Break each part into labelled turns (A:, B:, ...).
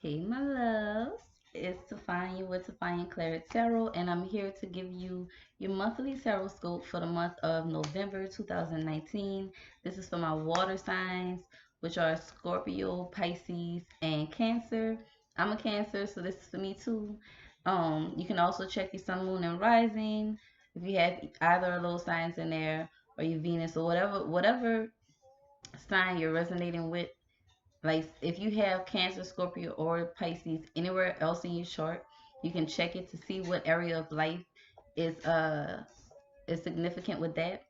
A: Hey, my loves. It's Tefania with tfawniaclairetarot, and I'm here to give you your monthly tarot scope for the month of November 2019. This is for my water signs, which are Scorpio, Pisces, and Cancer. I'm a Cancer, so this is for me too. You can also check your sun, moon, and rising if you have either of those signs in there, or your Venus, or whatever sign you're resonating with. Like if you have Cancer, Scorpio, or Pisces anywhere else in your chart, you can check it to see what area of life is uh is significant with that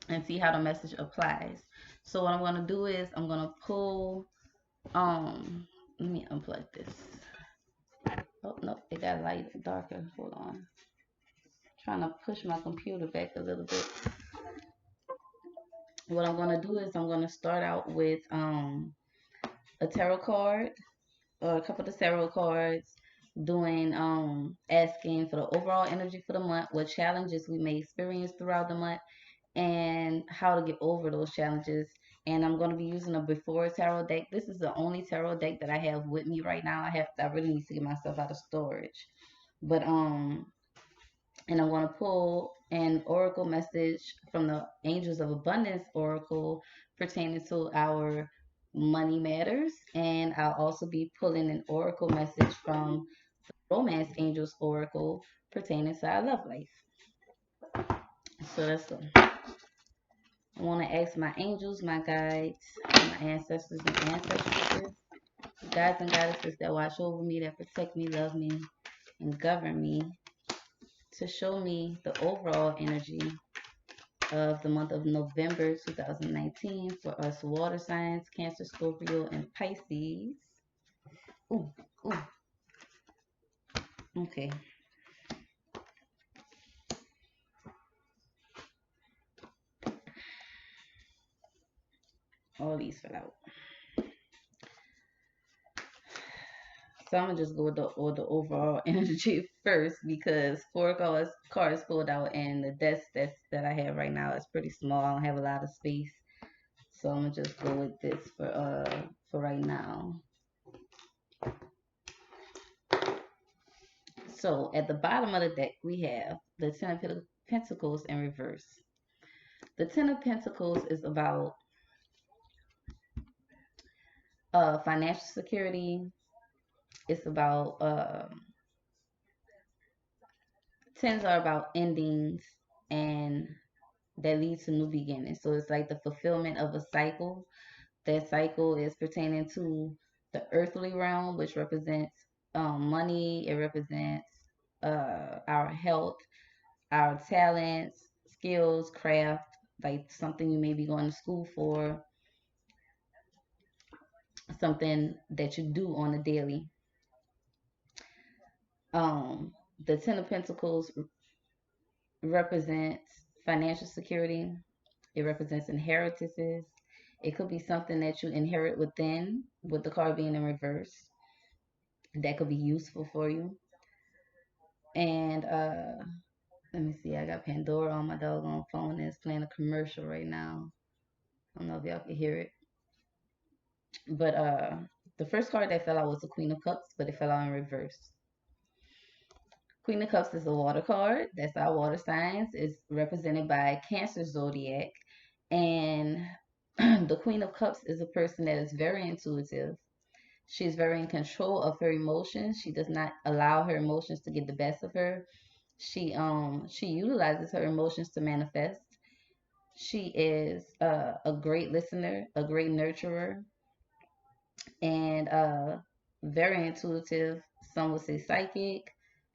A: and see how the message applies. So what I'm gonna do is I'm gonna pull let me unplug this. Oh no, it got light darker. Hold on. Trying to push my computer back a little bit. What I'm gonna do is I'm gonna start out with a tarot card or a couple of tarot cards, doing asking for the overall energy for the month, what challenges we may experience throughout the month, and how to get over those challenges. And I'm going to be using a before tarot deck. This is the only tarot deck that I have with me right now. I really need to get myself out of storage. But and I'm going to pull an oracle message from the Angels of Abundance Oracle pertaining to our money matters. And I'll also be pulling an oracle message from the Romance Angels Oracle pertaining to our love life. So let's go. I want to ask my angels, my guides, my ancestors and ancestresses, guides and goddesses that watch over me, that protect me, love me, and govern me, to show me the overall energy of the month of November 2019 for us water signs, Cancer, Scorpio, and Pisces. Ooh, ooh. Okay. All these fell out. So I'm gonna just go with the overall energy first because four cards pulled out, and the desk that I have right now is pretty small. I don't have a lot of space, so I'm gonna just go with this for right now. So at the bottom of the deck we have the Ten of Pentacles in reverse. The Ten of Pentacles is about financial security. It's about tens are about endings and that leads to new beginnings. So it's like the fulfillment of a cycle. That cycle is pertaining to the earthly realm, which represents money. It represents our health, our talents, skills, craft, like something you may be going to school for, something that you do on a daily. Um, the Ten of Pentacles represents financial security. It represents inheritances. It could be something that you inherit within, with the card being in reverse, that could be useful for you. And let me see, I got Pandora on my doggone phone and it's playing a commercial right now. I don't know if y'all can hear it. But the first card that fell out was the Queen of Cups, but it fell out in reverse. Queen of Cups is a water card. That's our water signs. It's represented by Cancer zodiac. And the Queen of Cups is a person that is very intuitive. She's very in control of her emotions. She does not allow her emotions to get the best of her. She utilizes her emotions to manifest. She is a great listener, a great nurturer, and very intuitive. Some would say psychic.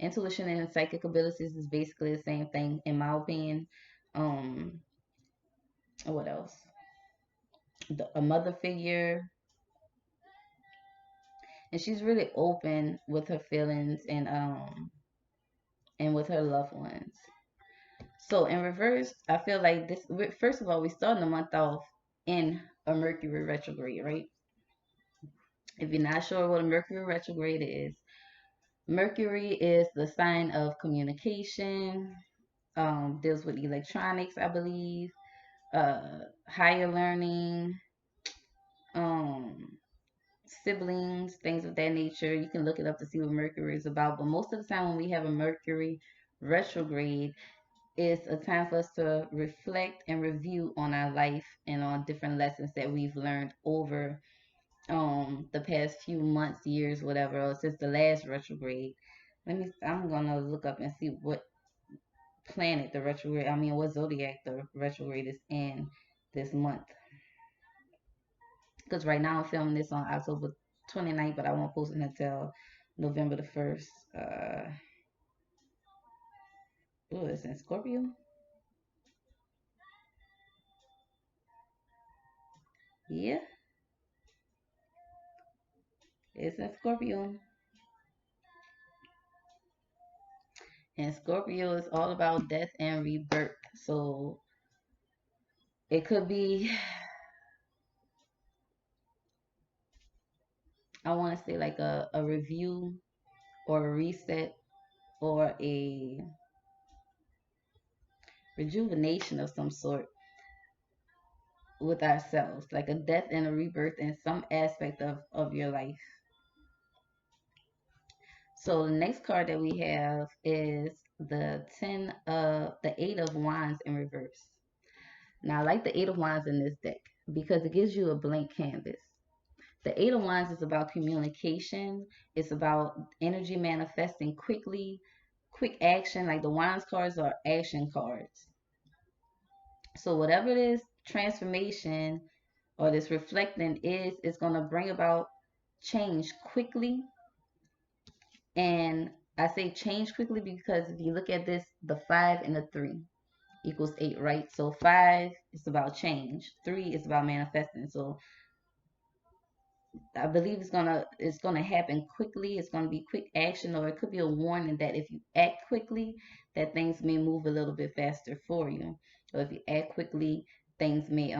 A: Intuition and psychic abilities is basically the same thing, in my opinion. Um, what else? A mother figure, and she's really open with her feelings and with her loved ones. So in reverse, I feel like this. First of all, we starting the month off in a Mercury retrograde, right? If you're not sure what a Mercury retrograde is, Mercury is the sign of communication. Deals with electronics, I believe, higher learning, um, siblings, things of that nature. You can look it up to see what Mercury is about. But most of the time, when we have a Mercury retrograde, it's a time for us to reflect and review on our life and on different lessons that we've learned over the past few months, years, whatever, or since the last retrograde. I'm gonna look up and see what planet the retrograde, I mean, what zodiac the retrograde is in this month. Because right now I'm filming this on October 29th, but I won't post it until November the 1st. Oh, it's in Scorpio? Yeah, it's in Scorpio. And Scorpio is all about death and rebirth. So it could be, I want to say like a review or a reset or a rejuvenation of some sort with ourselves, like a death and a rebirth in some aspect of your life. So the next card that we have is the Eight of Wands in reverse. Now I like the Eight of Wands in this deck because it gives you a blank canvas. The Eight of Wands is about communication. It's about energy manifesting quickly, quick action. Like the Wands cards are action cards. So whatever this transformation or this reflecting is, it's going to bring about change quickly. And I say change quickly because if you look at this, the 5 and the 3 equals 8, right? So 5 is about change. 3 is about manifesting. So I believe it's gonna happen quickly. It's gonna be quick action, or it could be a warning that if you act quickly, that things may move a little bit faster for you. Or if you act quickly, things may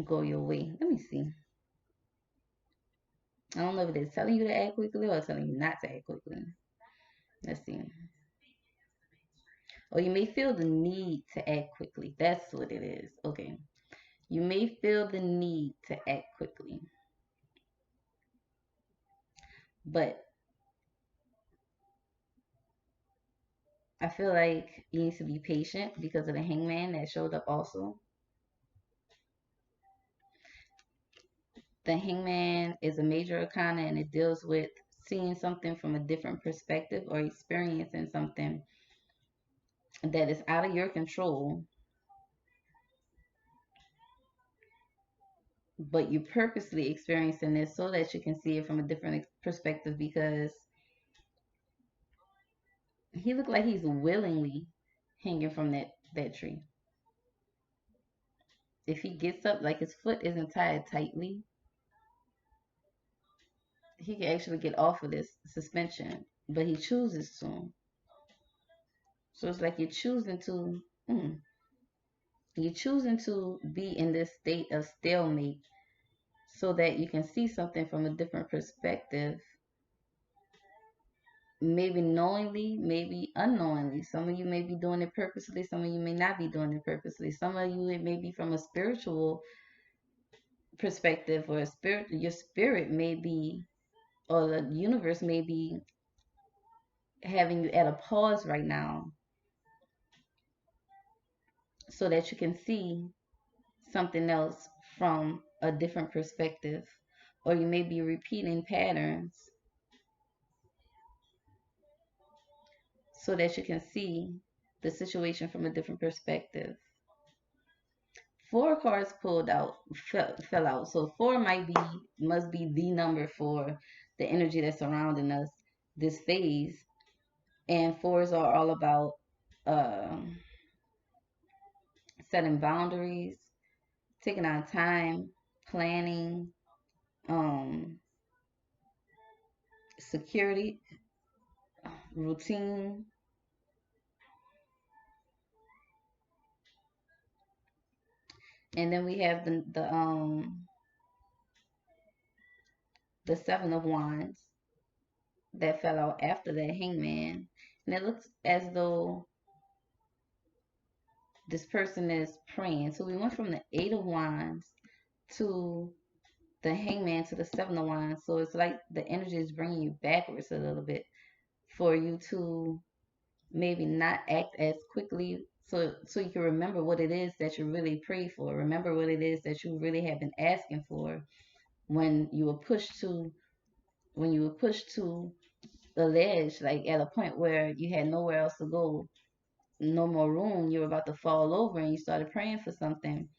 A: go your way. Let me see. I don't know if it's telling you to act quickly or telling you not to act quickly. Let's see. Or you may feel the need to act quickly. That's what it is. Okay. You may feel the need to act quickly. But I feel like you need to be patient because of the hangman that showed up also. The hangman is a major arcana and it deals with seeing something from a different perspective or experiencing something that is out of your control, but you're purposely experiencing this so that you can see it from a different perspective because he looked like he's willingly hanging from that tree. If he gets up, like his foot isn't tied tightly, he can actually get off of this suspension, but he chooses to. So it's like you're choosing to be in this state of stalemate so that you can see something from a different perspective, maybe knowingly, maybe unknowingly. Some of you may be doing it purposely, some of you may not be doing it purposely. Some of you, it may be from a spiritual perspective, or your spirit may be, or the universe may be having you at a pause right now so that you can see something else from a different perspective, or you may be repeating patterns so that you can see the situation from a different perspective. 4 cards pulled out, fell out. So 4 must be the number for the energy that's surrounding us this phase. And 4s are all about uh, setting boundaries, taking our time, planning, um, security, routine. And then we have the 7 of Wands that fell out after that hangman. And it looks as though this person is praying. So we went from the 8 of Wands to the Hangman to the Seven of Wands. So it's like the energy is bringing you backwards a little bit for you to maybe not act as quickly, so you can remember what it is that you really prayed for. Remember what it is that you really have been asking for when you were pushed to the ledge, like at a point where you had nowhere else to go, no more room, you were about to fall over, and you started praying for something.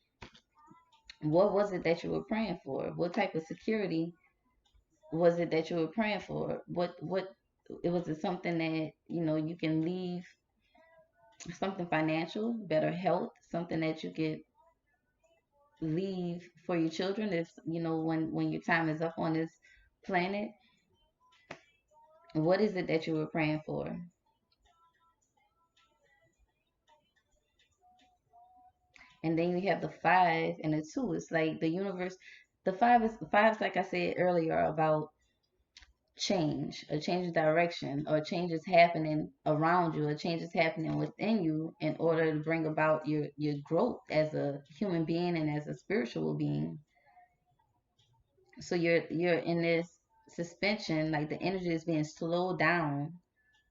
A: What was it that you were praying for? What type of security was it that you were praying for? What it was, it something that you can leave, something financial, better health, something that you could leave for your children if when your time is up on this planet. What is it that you were praying for? And then you have the five and the two. It's like the universe. The five is like I said earlier about change, a change of direction, or change is happening around you, or change is happening within you in order to bring about your growth as a human being and as a spiritual being. So you're in this suspension, like the energy is being slowed down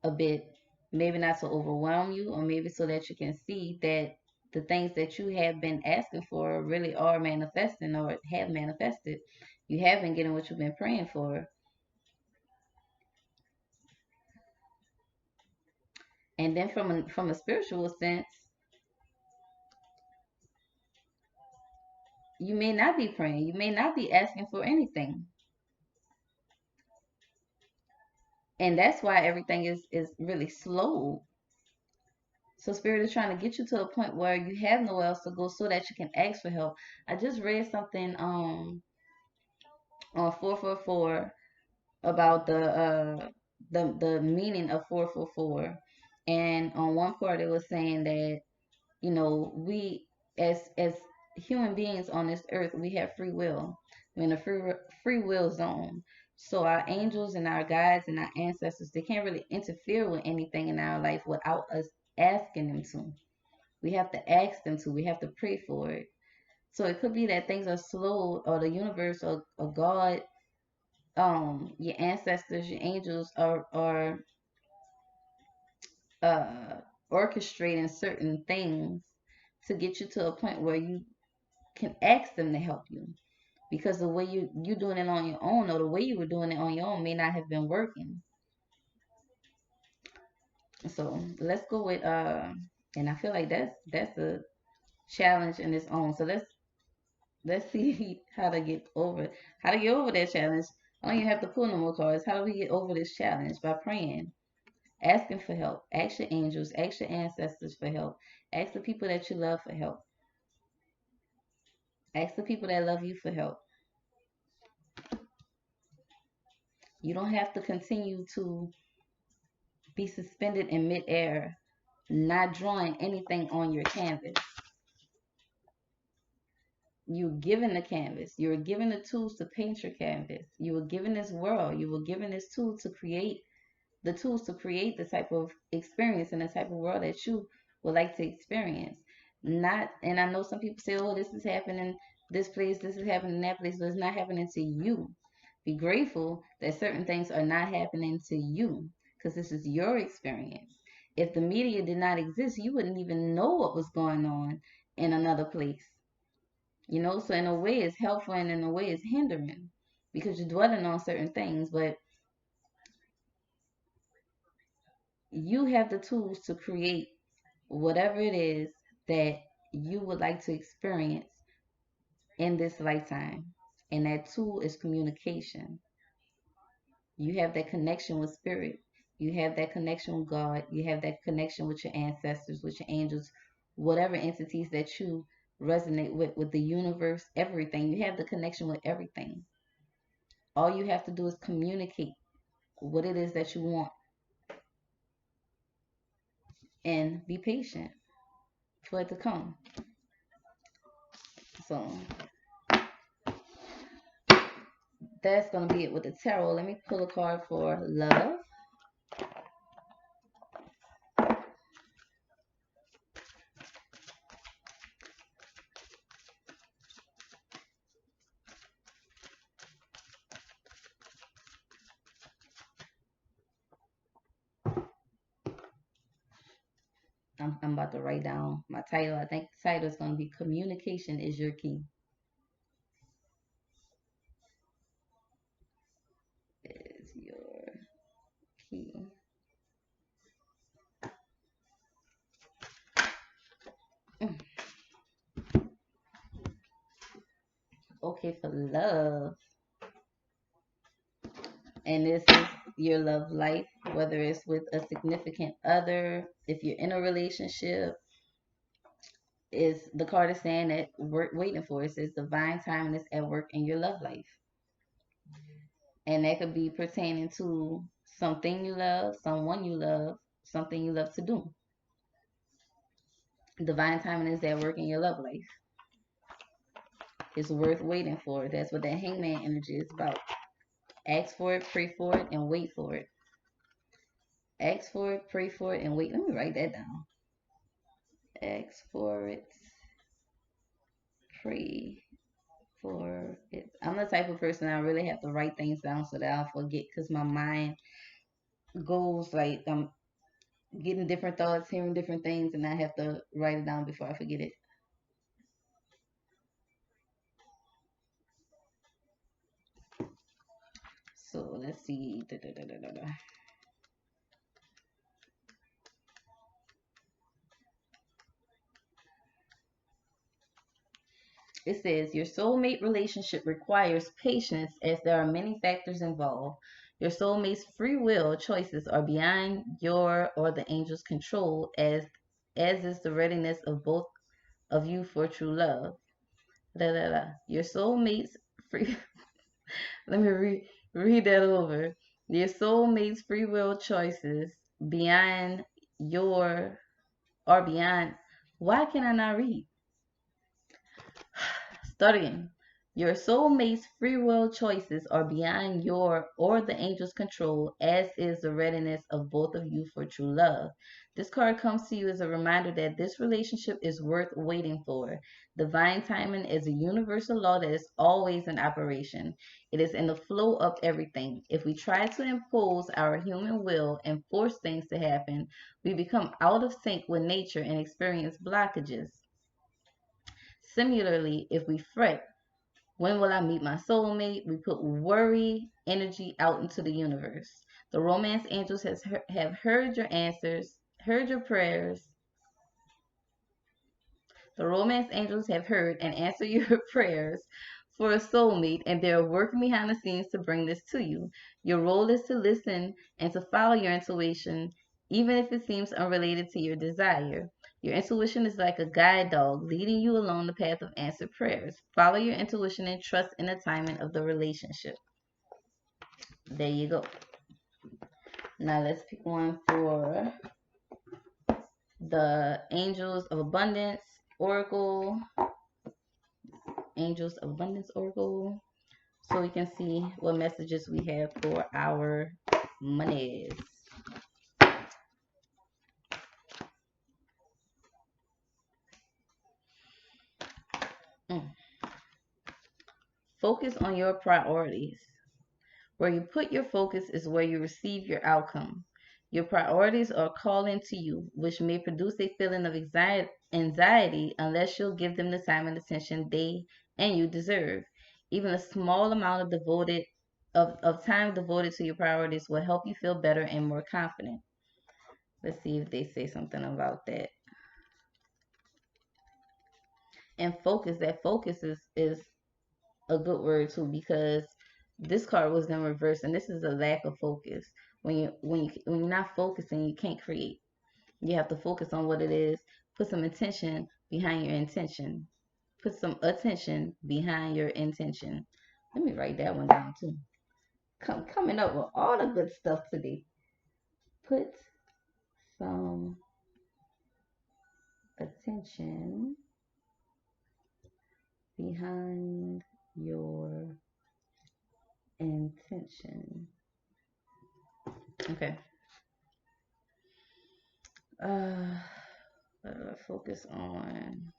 A: a bit, maybe not to overwhelm you, or maybe so that you can see that the things that you have been asking for really are manifesting or have manifested. You have been getting what you've been praying for. And then from a spiritual sense, you may not be praying, you may not be asking for anything. And that's why everything is really slow. So spirit is trying to get you to a point where you have nowhere else to go so that you can ask for help. I just read something on 444 about the meaning of 444, and on one part it was saying that we as human beings on this earth, we have free will. We're in a free will zone. So our angels and our guides and our ancestors, they can't really interfere with anything in our life without us asking them to. We have to ask them to. We have to pray for it. So it could be that things are slow, or the universe, or God, your ancestors, your angels are uh orchestrating certain things to get you to a point where you can ask them to help you, because the way you doing it on your own, or the way you were doing it on your own, may not have been working. So let's go with and I feel like that's a challenge in its own. So let's see how to get over that challenge. I don't even have to pull no more cards. How do we get over this challenge? By praying, asking for help. Ask your angels, ask your ancestors for help. Ask the people that you love for help. Ask the people that love you for help. You don't have to continue to be suspended in midair, not drawing anything on your canvas. You're given the canvas. You're given the tools to paint your canvas. You were given this world. You were given this tool to create the tools to create the type of experience and the type of world that you would like to experience. Not, and I know some people say, oh, this is happening this place, this is happening that place, but it's not happening to you. Be grateful that certain things are not happening to you, because this is your experience. If the media did not exist, you wouldn't even know what was going on in another place. So in a way it's helpful, and in a way it's hindering, because you're dwelling on certain things, but you have the tools to create whatever it is that you would like to experience in this lifetime. And that tool is communication. You have that connection with spirit. You have that connection with God. You have that connection with your ancestors, with your angels, whatever entities that you resonate with the universe, everything. You have the connection with everything. All you have to do is communicate what it is that you want, and be patient for it to come. So that's going to be it with the tarot. Let me pull a card for love. I'm about to write down my title. I think the title is going to be Communication is Your Key. Is your key. Mm. Okay, for love. And this is your love life, whether it's with a significant other, if you're in a relationship, is the card is saying that work waiting for it says divine timing is at work in your love life. And that could be pertaining to something you love, someone you love, something you love to do. Divine timing is at work in your love life. It's worth waiting for. That's what that hangman energy is about. Ask for it, pray for it, and wait for it. Ask for it, pray for it, and wait. Let me write that down. Ask for it, pray for it. I'm the type of person I really have to write things down so that I'll forget because my mind goes like I'm getting different thoughts, hearing different things, and I have to write it down before I forget it. So let's see. Da, da, da, da, da, da. It says your soulmate relationship requires patience as there are many factors involved. Your soulmate's free will choices are beyond your or the angel's control as is the readiness of both of you for true love. Da, da, da. Your soulmate's free let me read that over. Your soulmate's free will choices beyond your or beyond. Why can I not read? Start again. Your soulmate's free will choices are beyond your or the angel's control, as is the readiness of both of you for true love. This card comes to you as a reminder that this relationship is worth waiting for. Divine timing is a universal law that is always in operation. It is in the flow of everything. If we try to impose our human will and force things to happen, we become out of sync with nature and experience blockages. Similarly, if we fret, when will I meet my soulmate? We put worry energy out into the universe. The romance angels have heard your answers, heard your prayers. The romance angels have heard and answered your prayers for a soulmate, and they're working behind the scenes to bring this to you. Your role is to listen and to follow your intuition, even if it seems unrelated to your desire. Your intuition is like a guide dog leading you along the path of answered prayers. Follow your intuition and trust in the timing of the relationship. There you go. Now let's pick one for the Angels of Abundance Oracle. Angels of Abundance Oracle. So we can see what messages we have for our monies. Mm. Focus on your priorities. Where you put your focus is where you receive your outcome. Your priorities are calling to you, which may produce a feeling of anxiety unless you'll give them the time and attention they and you deserve. Even a small amount of time devoted to your priorities will help you feel better and more confident. Let's see if they say something about that. And focus, that focus is a good word too, because this card was in reverse and this is a lack of focus. When you're not focusing, you can't create. You have to focus on what it is. Put some intention behind your intention. Put some attention behind your intention. Let me write that one down too. Coming up with all the good stuff today. Put some attention behind your intention. Okay. Focus on.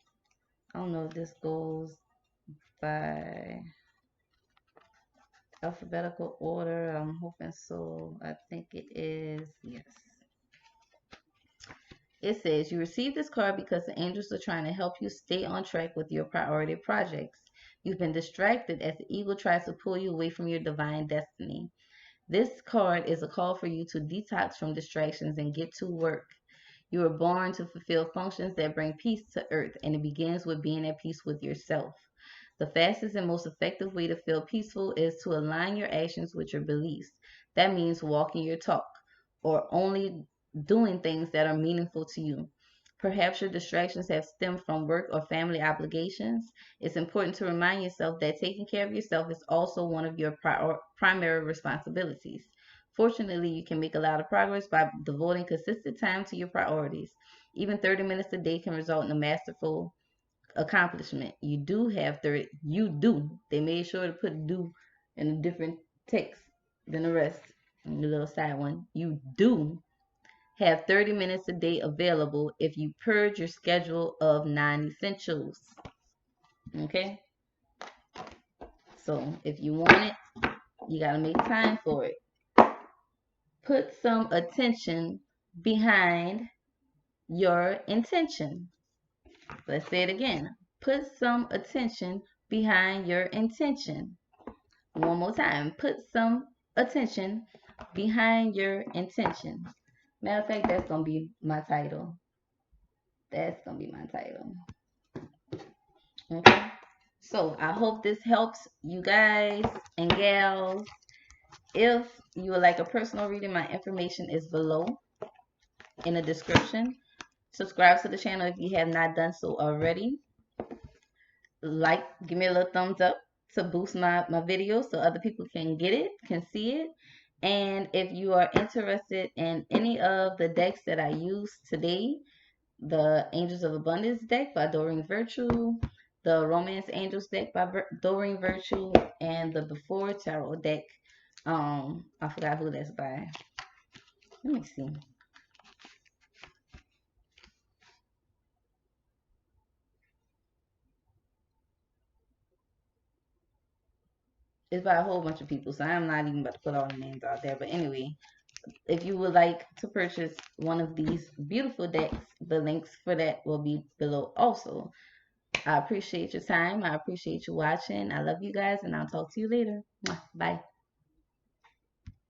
A: I don't know if this goes by alphabetical order. I'm hoping so. I think it is. Yes. It says you received this card because the angels are trying to help you stay on track with your priority projects. You've been distracted as the ego tries to pull you away from your divine destiny. This card is a call for you to detox from distractions and get to work. You were born to fulfill functions that bring peace to earth, and it begins with being at peace with yourself. The fastest and most effective way to feel peaceful is to align your actions with your beliefs. That means walking your talk or only doing things that are meaningful to you. Perhaps your distractions have stemmed from work or family obligations. It's important to remind yourself that taking care of yourself is also one of your primary responsibilities. Fortunately, you can make a lot of progress by devoting consistent time to your priorities. Even 30 minutes a day can result in a masterful accomplishment. You do have 30. You do. They made sure to put do in a different text than the rest. And the little side one. You do have 30 minutes a day available if you purge your schedule of non-essentials. Okay? So if you want it, you got to make time for it. Put some attention behind your intention. Let's say it again. Put some attention behind your intention. One more time. Put some attention behind your intention. Matter of fact, that's going to be my title. That's going to be my title. Okay. So I hope this helps you guys and gals. If you would like a personal reading, my information is below in the description. Subscribe to the channel if you have not done so already. Like, give me a little thumbs up to boost my videos so other people can get it, can see it. And if you are interested in any of the decks that I use today, the Angels of Abundance deck by Doreen Virtue, the Romance Angels deck by Doreen Virtue, and the Before Tarot deck. I forgot who that's by. Let me see. It's by a whole bunch of people, so I'm not even about to put all the names out there. But anyway, if you would like to purchase one of these beautiful decks, the links for that will be below also. I appreciate your time. I appreciate you watching. I love you guys, and I'll talk to you later. Bye.